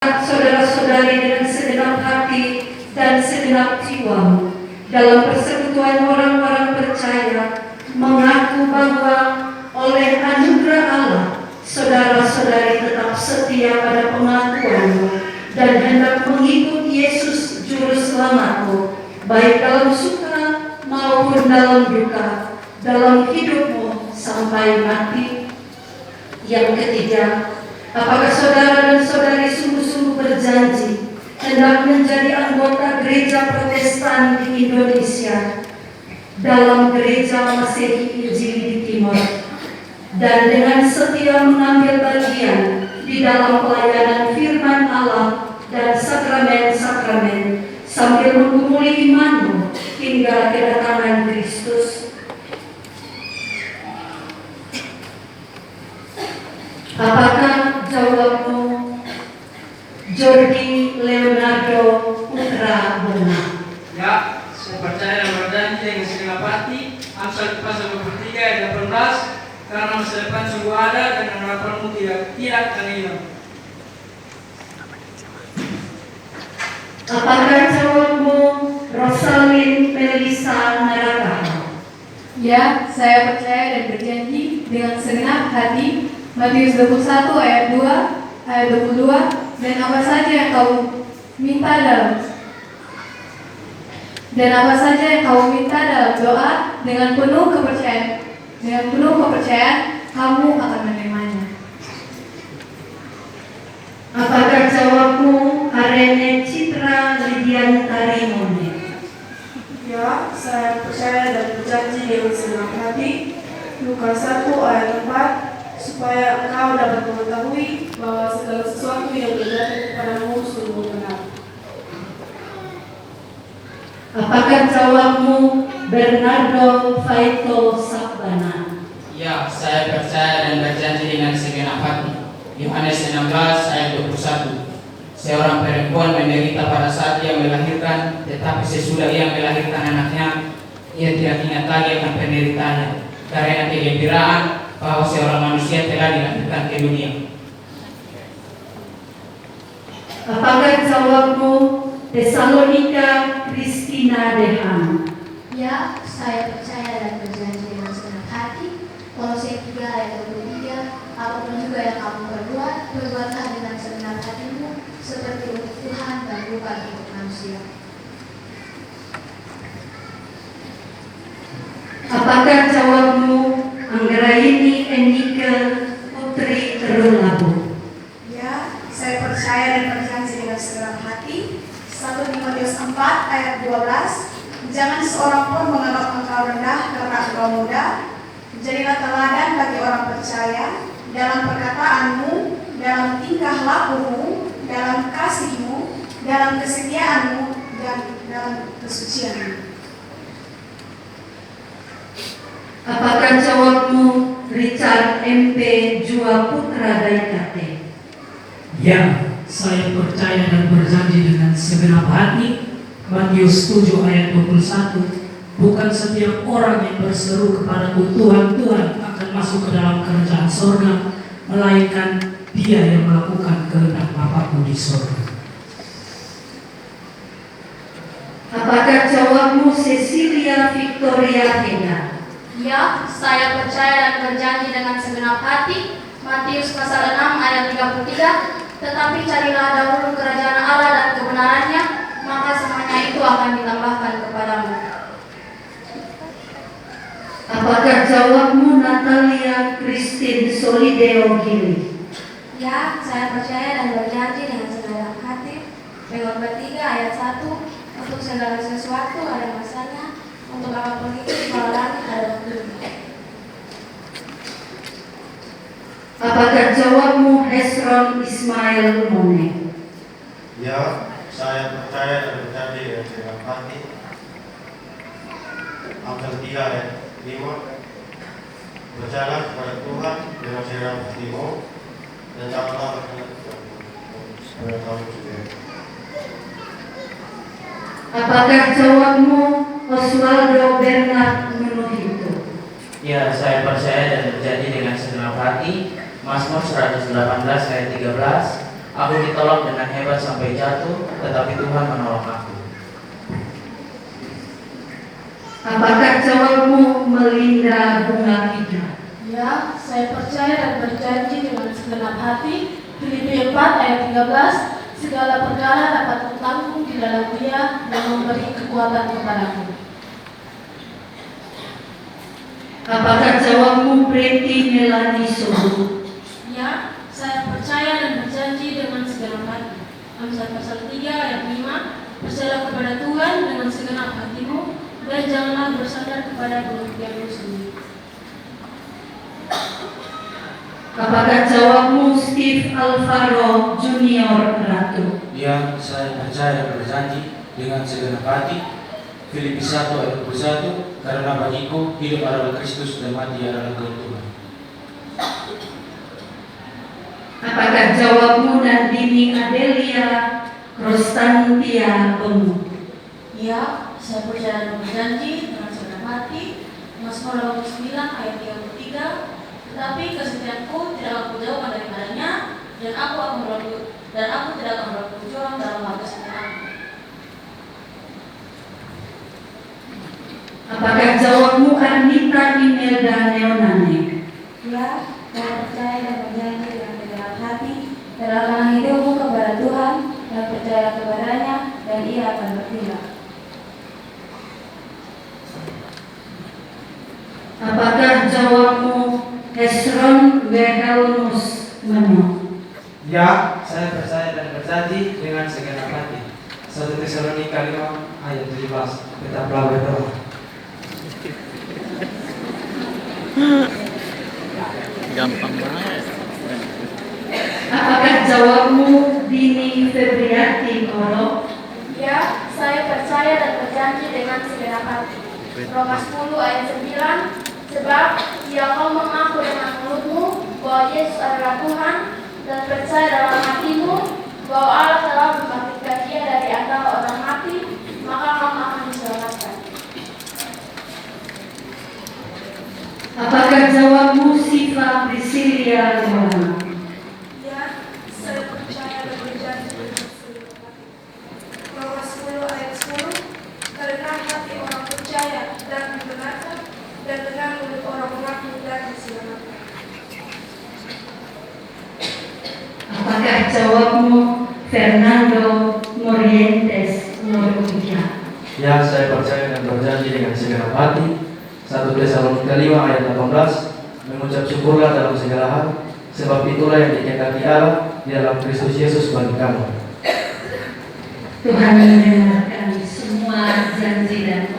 Saudara-saudari dengan segenap hati dan segenap jiwa dalam persekutuan orang-orang percaya mengaku bahwa oleh anugerah Allah saudara-saudari tetap setia pada pengakuanmu dan hendak mengikut Yesus Juru Selamatmu baik dalam suka maupun dalam duka dalam hidupmu sampai mati. Yang ketiga, apakah saudara dan saudari sungguh-sungguh berjanji hendak menjadi anggota gereja Protestan di Indonesia dalam gereja Masehi Injili di Timur dan dengan setia mengambil bagian di dalam pelayanan firman Allah dan sakramen-sakramen sambil menggumuli imanmu hingga kedatangan Kristus? Apakah jawabmu Jordi Leonardo Putra Bona? Ya, saya percaya dan berjanji dengan segenap hati. Amsal pasal 23 ayat 18, karena masa depan sungguh ada dan harapanmu tidak akan hilang. Apakah jawabmu Rosalin Melisa Narakaha? Ya, saya percaya dan berjanji dengan segenap hati. Matius 21 ayat 2, ayat 22, dan apa saja yang kau minta dalam doa dengan penuh kepercayaan kamu akan menerimanya. Apakah jawabmu Arene Citra Lidiantari Mone? Ya, saya percaya dan berjanji dengan segenap hati. Lukas 1 ayat 4, supaya engkau dapat mengetahui bahwa segala sesuatu yang terjadi kepadamu sungguh benar. Apakah jawabmu Bernardo Faito Sabana? Ya, saya percaya dan berjanji dengan segenap hati. Yohanes 16 ayat 21. Seorang perempuan menderita pada saat ia melahirkan, tetapi sesudah ia melahirkan anaknya, ia tidak ingat lagi akan penderitaannya karena kegembiraan bahwa seorang manusia telah dilahirkan ke dunia. Apakah jawabmu Tesalonika Kristina Dehan? Ya, saya percaya dan berjanji dengan segenap hati. Kolose 3 ayat 23, apapun juga yang kamu perbuat, perbuatlah dengan segenap hatimu, seperti untuk Tuhan dan bukan untuk manusia. Apakah jawabmu Anggraini Enike Putri Terulabu? Ya, saya percaya dan berjanji dengan segenap hati. 1 Timotius 4 ayat 12, jangan seorang pun menganggap engkau rendah karena engkau muda. Jadilah teladan bagi orang percaya dalam perkataanmu, dalam tingkah lakumu, dalam kasihmu, dalam kesetiaanmu, dan dalam kesucianmu. Apakah jawabmu Richard MP Jua Putra Daikate? Ya, saya percaya dan berjanji dengan segenap hati. Matius 7 ayat 21, bukan setiap orang yang berseru kepadaku Tuhan, Tuhan akan masuk ke dalam kerajaan sorga, melainkan dia yang melakukan kehendak Bapakku di sorga. Apakah jawabmu Cecilia Victoria Hena? Ya, saya percaya dan berjanji dengan segenap hati. Matius pasal 6 ayat 33, tetapi carilah dahulu kerajaan Allah dan kebenarannya, maka semuanya itu akan ditambahkan kepadamu. Apakah jawabmu Natalia Christine Solideo Gili? Ya, saya percaya dan berjanji dengan segenap hati. Pengkhotbah 3 ayat 1, untuk segala sesuatu ada masanya, untuk apapun itu kepala langit ada waktunya. Apakah jawabmu Hesron Ismail Mone? Ya, saya percaya dan berjanji dengan segenap hati. Amsal 3 ayat 5, berjalan kepada Tuhan dengan segenap hatimu dan janganlah berkata juga. Apakah jawabmu Oswaldo Bernard Menuhito? Ya, saya percaya dan berjanji dengan segenap hati. Mazmur 118 ayat 13, Aku ditolak dengan hebat sampai jatuh, tetapi Tuhan menolong aku. Apakah jawabmu melinda bunga hijau? Ya, saya percaya dan berjanji dengan segenap hati. Filipi 4 ayat 13, segala perkara dapat kutanggung di dalam Dia yang memberi kekuatan kepadaku. Apakah jawabmu Preti Melani Sobo? Ya, saya percaya dan berjanji dengan segenap hati. Amsal pasal 3 ayat 5, percayalah kepada Tuhan dengan segenap hatimu dan janganlah bersandar kepada pengertianmu sendiri. Apakah jawabmu Steve Alvaro Junior Ratu? Ya, saya percaya dan berjanji dengan segenap hati. Filipi 1 ayat 21, karena bagiku hidup adalah Kristus dan mati adalah keuntungan. Apakah jawabmu Nandini Adelia Rostantia Bemu? Ya, saya percaya dan berjanji dengan segenap hati. Mazmur 9 ayat 33, tetapi kesetiaanku tidak aku jauhkan daripadanya, dan aku tidak akan berjuang dalam hal kesetiaanku. Apakah jawabmu Anita Imelda Neonane? Ya, saya percaya dan berjanji dengan segenap hati. Serahkanlah hidupmu kepada Tuhan dan percaya kepadanya, dan Ia akan bertindak. Apakah jawabmu Hesron Wehelmus Meno? Ya, saya percaya dan berjanji dengan segenap hati. 1 Tesalonika 5 ayat 17. Tetaplah berdoa. Gampang banget. Apakah jawabmu Dini Febriati Koro? Ya, saya percaya dan berjanji dengan segenap hati. Roma 10 ayat 9, sebab jika kau mengaku dengan mulutmu bahwa Yesus adalah Tuhan dan percaya dalam hatimu bahwa Allah telah membangkitkan Dia dari antara orang mati, maka kamu akan diselamatkan. Apakah jawabmu Siva Priscilia Leona? Ya, saya percaya dan berjanji dengan segenap hati. Roma 10 ayat 10, karena hati orang percaya dan dibenarkan, dan dengan mulut orang mengaku dan diselamatkan. Apakah jawabmu Fernando Morientes Noruja? Ya, saya percaya dan berjanji dengan segenap hati. 1 Tesalonika 5 ayat 18, mengucap syukurlah dalam segala hal, sebab itulah yang dikehendaki Allah di dalam Kristus Yesus bagi kamu. Tuhan mendengarkan semua janji dan